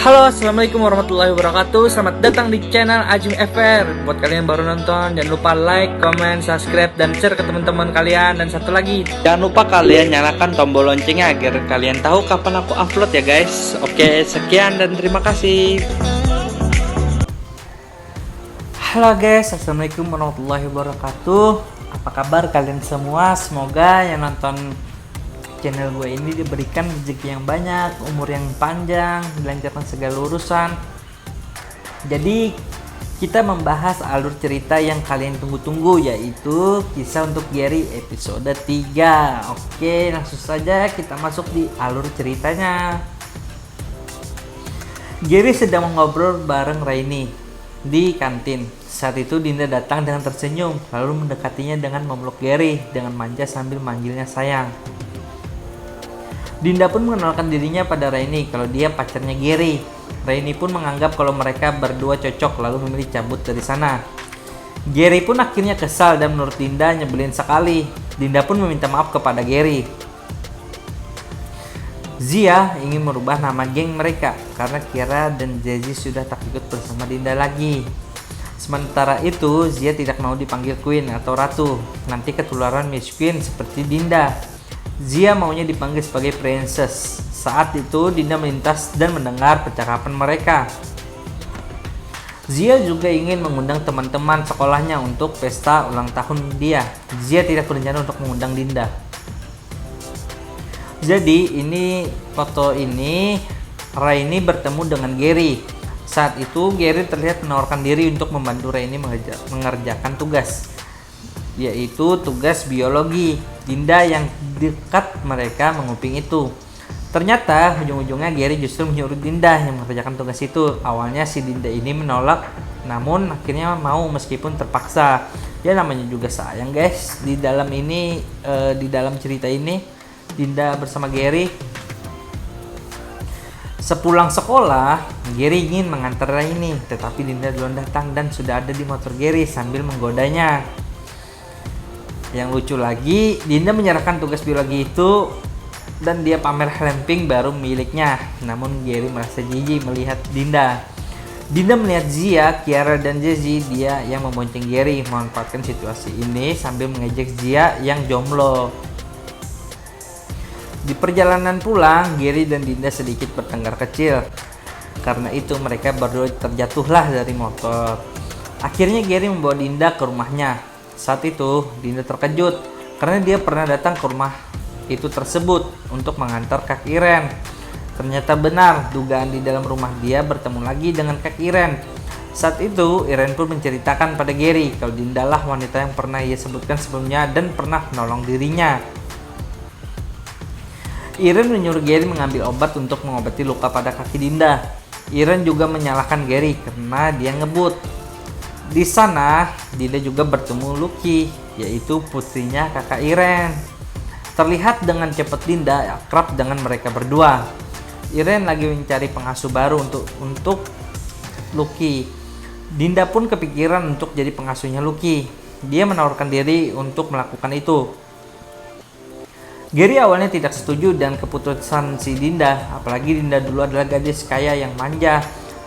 Halo, assalamualaikum warahmatullahi wabarakatuh. Selamat datang di channel Ajim FR. Buat kalian yang baru nonton, jangan lupa like, comment, subscribe, dan share ke teman-teman kalian. Dan satu lagi, jangan lupa kalian nyalakan tombol loncengnya agar kalian tahu kapan aku upload ya guys. Oke, sekian dan terima kasih. Halo guys, assalamualaikum warahmatullahi wabarakatuh. Apa kabar kalian semua? Semoga yang nonton channel gue ini diberikan rezeki yang banyak, umur yang panjang, dilancarkan segala urusan. Jadi kita membahas alur cerita yang kalian tunggu-tunggu, yaitu kisah untuk Gary episode 3. Oke, langsung saja kita masuk di alur ceritanya. Gary sedang ngobrol bareng Rainy di kantin. Saat itu Dinda datang dengan tersenyum, lalu mendekatinya dengan memeluk Gary dengan manja sambil manggilnya sayang. Dinda pun mengenalkan dirinya pada Rainy kalau dia pacarnya Gary. Rainy pun menganggap kalau mereka berdua cocok, lalu memilih cabut dari sana. Gary pun akhirnya kesal dan menurut Dinda nyebelin sekali. Dinda pun meminta maaf kepada Gary. Zia ingin merubah nama geng mereka karena Kira dan Jazzy sudah tak ikut bersama Dinda lagi. Sementara itu, Zia tidak mau dipanggil Queen atau Ratu, nanti ketularan Miss Queen seperti Dinda. Zia maunya dipanggil sebagai Princess. Saat itu Dinda melintas dan mendengar percakapan mereka. Zia juga ingin mengundang teman-teman sekolahnya untuk pesta ulang tahun dia. Zia tidak berencana untuk mengundang Dinda. Jadi ini foto ini Rainy bertemu dengan Gary. Saat itu Gary terlihat menawarkan diri untuk membantu Rainy mengerjakan tugas, yaitu tugas biologi. Dinda yang dekat mereka menguping itu. Ternyata ujung-ujungnya Gary justru menyuruh Dinda yang mengerjakan tugas itu. Awalnya si Dinda ini menolak, namun akhirnya mau meskipun terpaksa. Ya namanya juga sayang guys. Di dalam cerita ini Dinda bersama Gary. Sepulang sekolah, Gary ingin mengantar Rainy, tetapi Dinda duluan datang dan sudah ada di motor Gary sambil menggodanya. Yang lucu lagi, Dinda menyerahkan tugas biologi itu dan dia pamer helm pink baru miliknya. Namun Gary merasa jijik melihat Dinda. Dinda melihat Zia, Kiara, dan Jazzy. Dia yang membonceng Gary, memanfaatkan situasi ini sambil mengejek Zia yang jomblo. Di perjalanan pulang, Gary dan Dinda sedikit bertengkar kecil. Karena itu mereka berdua terjatuhlah dari motor. Akhirnya Gary membawa Dinda ke rumahnya. Saat itu Dinda terkejut karena dia pernah datang ke rumah itu tersebut untuk mengantar Kak Iren. Ternyata benar, dugaan di dalam rumah dia bertemu lagi dengan Kak Iren. Saat itu Iren pun menceritakan pada Gary kalau Dinda lah wanita yang pernah ia sebutkan sebelumnya dan pernah menolong dirinya. Iren menyuruh Gary mengambil obat untuk mengobati luka pada kaki Dinda. Iren juga menyalahkan Gary karena dia ngebut. Di sana, Dinda juga bertemu Lucky, yaitu putrinya kakak Iren. Terlihat dengan cepat Dinda akrab dengan mereka berdua. Iren lagi mencari pengasuh baru untuk Lucky. Dinda pun kepikiran untuk jadi pengasuhnya Lucky. Dia menawarkan diri untuk melakukan itu. Gary awalnya tidak setuju dengan keputusan si Dinda, apalagi Dinda dulu adalah gadis kaya yang manja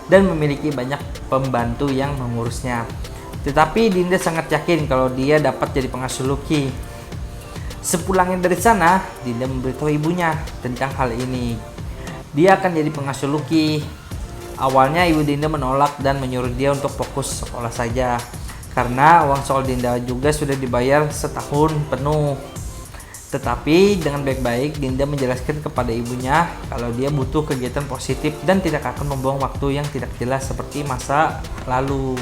dan memiliki banyak pembantu yang mengurusnya. Tetapi Dinda sangat yakin kalau dia dapat jadi pengasuh Lucky. Sepulangnya dari sana, Dinda memberitahu ibunya tentang hal ini. Dia akan jadi pengasuh Lucky. Awalnya ibu Dinda menolak dan menyuruh dia untuk fokus sekolah saja, karena uang sekolah Dinda juga sudah dibayar setahun penuh. Tetapi dengan baik-baik Dinda menjelaskan kepada ibunya kalau dia butuh kegiatan positif dan tidak akan membuang waktu yang tidak jelas seperti masa lalu.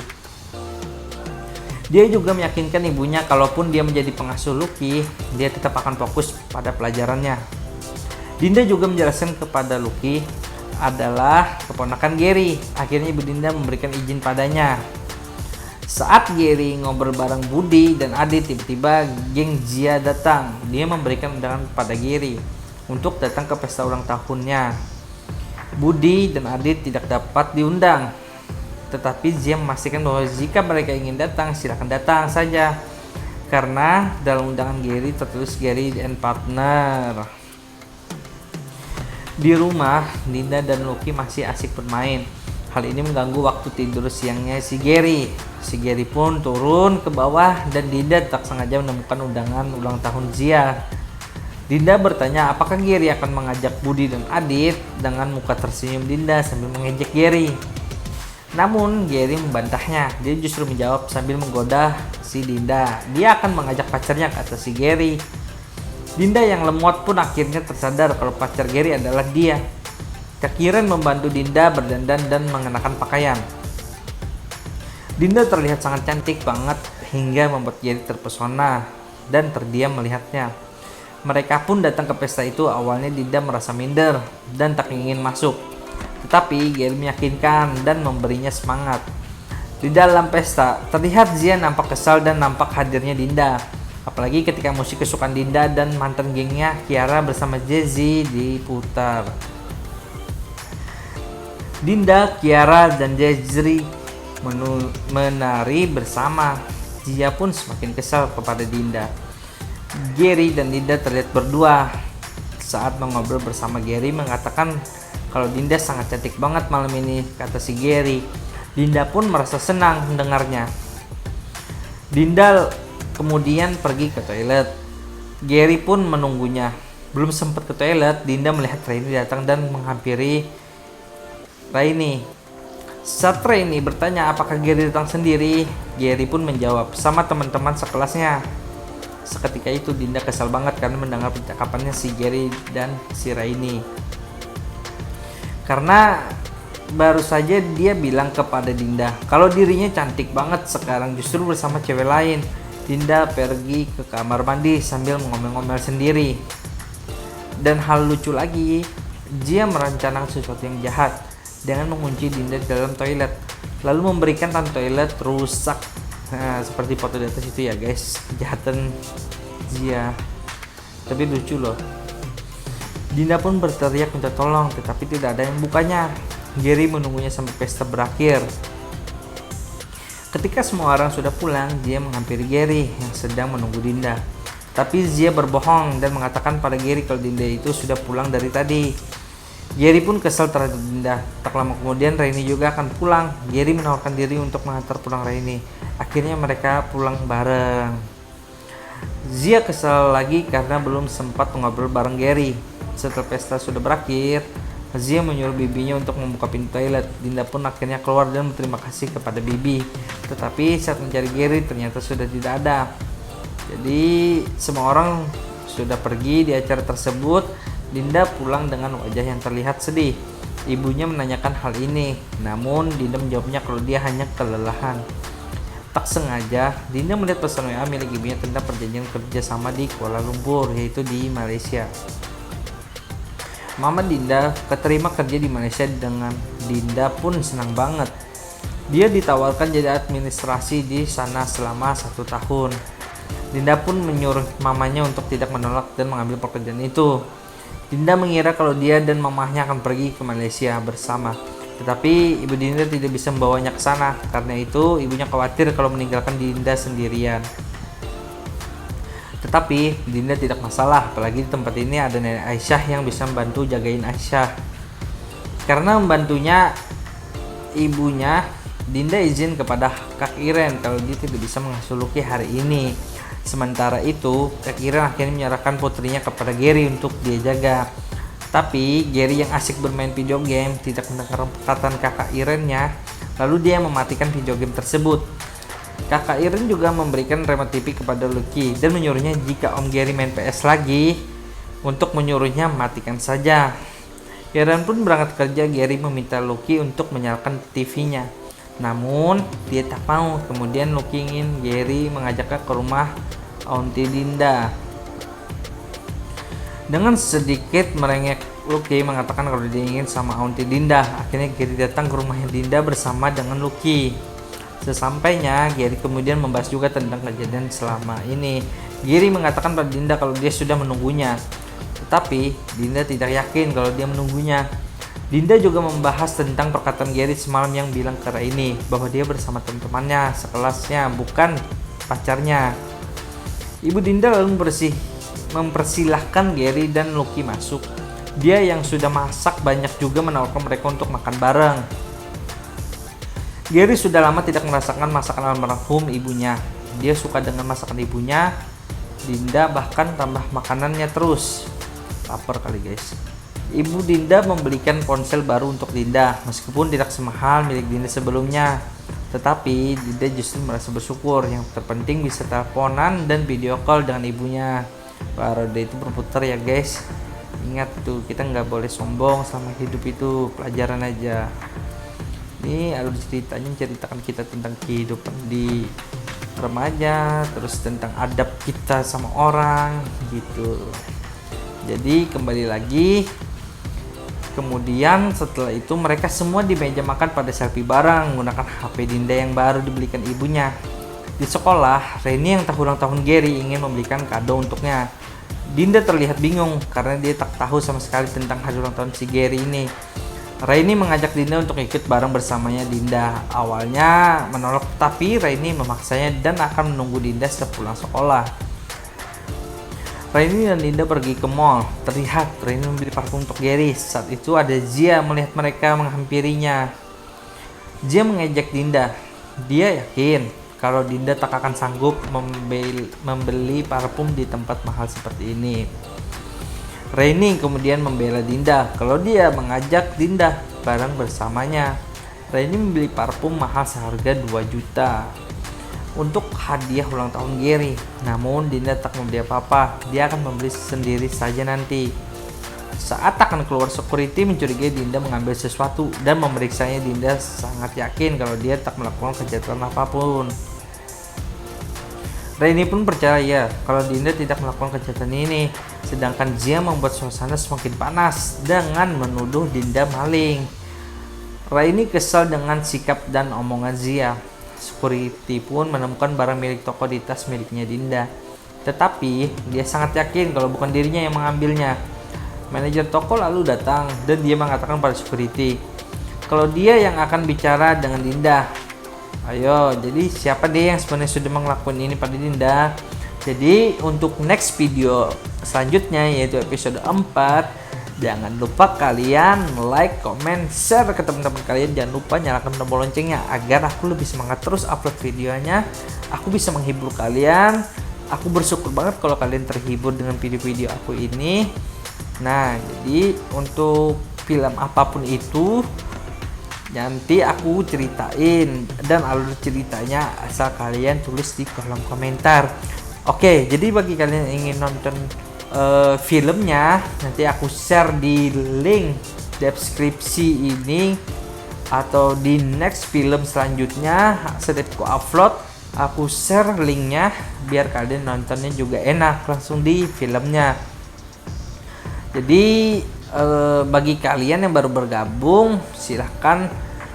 Dia juga meyakinkan ibunya kalaupun dia menjadi pengasuh Lucky, dia tetap akan fokus pada pelajarannya. Dinda juga menjelaskan kepada Lucky adalah keponakan Gary. Akhirnya ibu Dinda memberikan izin padanya. Saat Gary ngobrol bareng Budi dan Adit, tiba-tiba geng Zia datang. Dia memberikan undangan kepada Gary untuk datang ke pesta ulang tahunnya. Budi dan Adit tidak dapat diundang, tetapi Zia memastikan bahwa jika mereka ingin datang, silakan datang saja. Karena dalam undangan Gary tertulis Gary and Partner. Di rumah, Dinda dan Lucky masih asik bermain. Hal ini mengganggu waktu tidur siangnya si Gary. Si Gary pun turun ke bawah dan Dinda tak sengaja menemukan undangan ulang tahun Zia. Dinda bertanya apakah Gary akan mengajak Budi dan Adit. Dengan muka tersenyum Dinda sambil mengejek Gary. Namun Gary membantahnya. Dia justru menjawab sambil menggoda si Dinda. Dia akan mengajak pacarnya, kata si Gary. Dinda yang lemot pun akhirnya tersadar kalau pacar Gary adalah dia. Kak Iren membantu Dinda berdandan dan mengenakan pakaian. Dinda terlihat sangat cantik banget hingga membuat Gary terpesona dan terdiam melihatnya. Mereka pun datang ke pesta itu. Awalnya Dinda merasa minder dan tak ingin masuk. Tetapi Gary meyakinkan dan memberinya semangat. Di dalam pesta, terlihat Zia nampak kesal dan nampak hadirnya Dinda. Apalagi ketika musik kesukaan Dinda dan mantan gengnya Kiara bersama Jazzy diputar. Dinda, Kiara, dan Jazzy menari bersama. Zia pun semakin kesal kepada Dinda. Gary dan Dinda terlihat berdua. Saat mengobrol bersama, Gary mengatakan kalau Dinda sangat cantik banget malam ini, kata si Gary. Dinda pun merasa senang mendengarnya. Dinda kemudian pergi ke toilet. Gary pun menunggunya. Belum sempat ke toilet, Dinda melihat Raini datang dan menghampiri Raini. Saat Raini bertanya apakah Gary datang sendiri, Gary pun menjawab sama teman-teman sekelasnya. Seketika itu Dinda kesal banget karena mendengar percakapannya si Gary dan si Raini. Karena baru saja dia bilang kepada Dinda kalau dirinya cantik banget, sekarang justru bersama cewek lain. Dinda pergi ke kamar mandi sambil ngomel-ngomel sendiri. Dan hal lucu lagi, Zia merencanakan sesuatu yang jahat dengan mengunci Dinda di dalam toilet, lalu memberikan tanda toilet rusak. Nah, seperti foto di atas itu ya guys, kejahatan Zia. Tapi lucu loh. Dinda pun berteriak minta tolong, tetapi tidak ada yang bukanya. Gary menunggunya sampai pesta berakhir. Ketika semua orang sudah pulang, Zia menghampiri Gary yang sedang menunggu Dinda. Tapi Zia berbohong dan mengatakan pada Gary kalau Dinda itu sudah pulang dari tadi. Gary pun kesal terhadap Dinda. Tak lama kemudian Raini juga akan pulang. Gary menawarkan diri untuk mengantar pulang Raini. Akhirnya mereka pulang bareng. Zia kesal lagi karena belum sempat mengobrol bareng Gary. Setelah pesta sudah berakhir, Zia menyuruh bibinya untuk membuka pintu toilet. Dinda pun akhirnya keluar dan berterima kasih kepada bibi. Tetapi saat mencari Gary ternyata sudah tidak ada. Jadi semua orang sudah pergi di acara tersebut. Dinda pulang dengan wajah yang terlihat sedih. Ibunya menanyakan hal ini, namun Dinda menjawabnya kalau dia hanya kelelahan. Tak sengaja, Dinda melihat pesan WA milik ibunya tentang perjanjian kerjasama di Kuala Lumpur, yaitu di Malaysia. Mama Dinda keterima kerja di Malaysia dengan Dinda pun senang banget. Dia ditawarkan jadi administrasi di sana selama 1 tahun. Dinda pun menyuruh mamanya untuk tidak menolak dan mengambil pekerjaan itu. Dinda mengira kalau dia dan mamahnya akan pergi ke Malaysia bersama. Tetapi ibu Dinda tidak bisa membawanya ke sana. Karena itu ibunya khawatir kalau meninggalkan Dinda sendirian. Tetapi Dinda tidak masalah, apalagi di tempat ini ada Nenek Aisyah yang bisa membantu jagain Aisyah. Karena membantunya ibunya, Dinda izin kepada Kak Iren kalau dia tidak bisa mengasuh Lucky hari ini. Sementara itu, Kak Iren akhirnya menyerahkan putrinya kepada Gary untuk dia jaga. Tapi Gary yang asik bermain video game tidak mendengar perkataan kakak Irennya, lalu dia mematikan video game tersebut. Kakak Iren juga memberikan remote TV kepada Lucky dan menyuruhnya jika Om Gary main PS lagi untuk menyuruhnya matikan saja. Iren pun berangkat kerja. Gary meminta Lucky untuk menyalakan TV-nya, namun dia tak mau. Kemudian Lucky ingin Gary mengajaknya ke rumah Auntie Dinda. Dengan sedikit merengek, Lucky mengatakan kalau dia ingin sama Auntie Dinda. Akhirnya Gary datang ke rumahnya Dinda bersama dengan Lucky. Sesampainya, Gary kemudian membahas juga tentang kejadian selama ini. Gary mengatakan pada Dinda kalau dia sudah menunggunya. Tetapi Dinda tidak yakin kalau dia menunggunya. Dinda juga membahas tentang perkataan Gary semalam yang bilang ke Raini bahwa dia bersama teman-temannya sekelasnya, bukan pacarnya. Ibu Dinda lalu mempersilahkan Gary dan Lucky masuk. Dia yang sudah masak banyak juga menawarkan mereka untuk makan bareng. Gary sudah lama tidak merasakan masakan almarhum ibunya. Dia suka dengan masakan ibunya. Dinda bahkan tambah makanannya terus. Lapar kali guys. Ibu Dinda membelikan ponsel baru untuk Dinda, meskipun tidak semahal milik Dinda sebelumnya. Tetapi Dinda justru merasa bersyukur. Yang terpenting bisa teleponan dan video call dengan ibunya. Roda itu berputar ya guys. Ingat tuh, kita nggak boleh sombong sama hidup itu. Pelajaran aja. Ini alur ceritanya menceritakan kita tentang kehidupan di remaja, terus tentang adab kita sama orang gitu. Jadi kembali lagi, kemudian setelah itu mereka semua di meja makan pada selfie bareng menggunakan HP Dinda yang baru dibelikan ibunya. Di sekolah, Reni yang ulang tahun Gary ingin membelikan kado untuknya. Dinda terlihat bingung karena dia tak tahu sama sekali tentang hari ulang tahun si Gary ini. Reni mengajak Dinda untuk ikut bareng bersamanya. Dinda awalnya menolak, tapi Reni memaksanya dan akan menunggu Dinda sepulang sekolah. Reni dan Dinda pergi ke mall. Terlihat Reni membeli parfum untuk Gary. Saat itu ada Zia melihat mereka menghampirinya. Zia mengejek Dinda. Dia yakin kalau Dinda tak akan sanggup membeli parfum di tempat mahal seperti ini. Reni kemudian membela Dinda kalau dia mengajak Dinda bareng bersamanya. Reni membeli parfum mahal seharga 2 juta untuk hadiah ulang tahun Gary. Namun Dinda tak membeli apa-apa, dia akan membeli sendiri saja nanti. Saat akan keluar, security mencurigai Dinda mengambil sesuatu dan memeriksanya. Dinda sangat yakin kalau dia tak melakukan kejahatan apapun. Reni pun percaya kalau Dinda tidak melakukan kejahatan ini. Sedangkan Zia membuat suasana semakin panas dengan menuduh Dinda maling. Reni kesal dengan sikap dan omongan Zia. Security pun menemukan barang milik toko di tas miliknya Dinda. Tetapi dia sangat yakin kalau bukan dirinya yang mengambilnya. Manajer toko lalu datang dan dia mengatakan pada security kalau dia yang akan bicara dengan Dinda. Ayo, jadi siapa dia yang sebenarnya sudah melakukan ini pada Dinda? Jadi untuk next video selanjutnya, yaitu episode 4, jangan lupa kalian like, comment, share ke teman-teman kalian. Jangan lupa nyalakan tombol loncengnya agar aku lebih semangat terus upload videonya. Aku bisa menghibur kalian. Aku bersyukur banget kalau kalian terhibur dengan video-video aku ini. Nah, jadi untuk film apapun itu nanti aku ceritain dan alur ceritanya, asal kalian tulis di kolom komentar. Oke, jadi bagi kalian yang ingin nonton filmnya, nanti aku share di link deskripsi ini atau di next film selanjutnya. Setiap aku upload, aku share linknya biar kalian nontonnya juga enak langsung di filmnya. Jadi bagi kalian yang baru bergabung, silahkan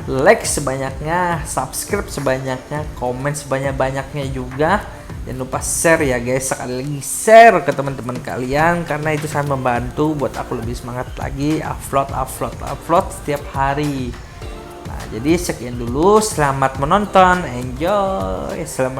like sebanyaknya, subscribe sebanyaknya, komen sebanyak-banyaknya juga. Jangan lupa share ya guys, sekali lagi share ke teman-teman kalian karena itu sangat membantu buat aku lebih semangat lagi upload setiap hari. Nah, jadi sekian dulu, selamat menonton, enjoy, selamat